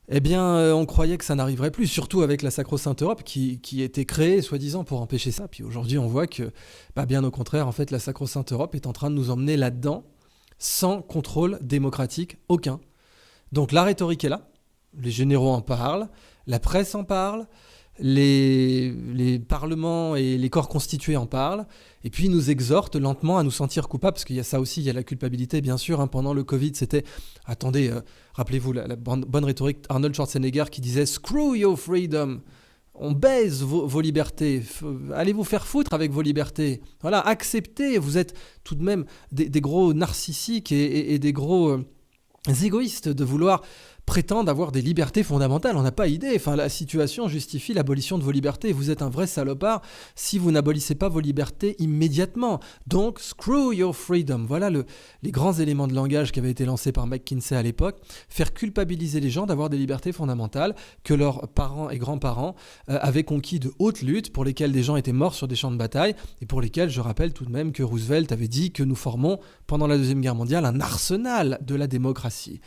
Eh bien, on croyait que ça n'arriverait plus, surtout avec la Sacro-Sainte Europe qui était créée, soi-disant, pour empêcher ça. Puis aujourd'hui, on voit que, bien au contraire, en fait, la Sacro-Sainte Europe est en train de nous emmener là-dedans, sans contrôle démocratique aucun. Donc la rhétorique est là, les généraux en parlent, la presse en parle, les parlements et les corps constitués en parlent, et puis ils nous exhortent lentement à nous sentir coupables, parce qu'il y a ça aussi, il y a la culpabilité, bien sûr. Pendant le Covid, c'était, attendez, rappelez-vous la bonne rhétorique Arnold Schwarzenegger qui disait Screw your freedom. On baise vos libertés. Allez vous faire foutre avec vos libertés. Voilà, acceptez. Vous êtes tout de même des gros narcissiques et des gros égoïstes de vouloir prétendre avoir des libertés fondamentales. On n'a pas idée. La situation justifie l'abolition de vos libertés. Vous êtes un vrai salopard si vous n'abolissez pas vos libertés immédiatement. Donc, screw your freedom. Voilà les grands éléments de langage qui avaient été lancés par McKinsey à l'époque. Faire culpabiliser les gens d'avoir des libertés fondamentales que leurs parents et grands-parents avaient conquis de haute lutte, pour lesquels des gens étaient morts sur des champs de bataille, et pour lesquels je rappelle tout de même que Roosevelt avait dit que nous formons, pendant la Deuxième Guerre mondiale, un arsenal de la démocratie.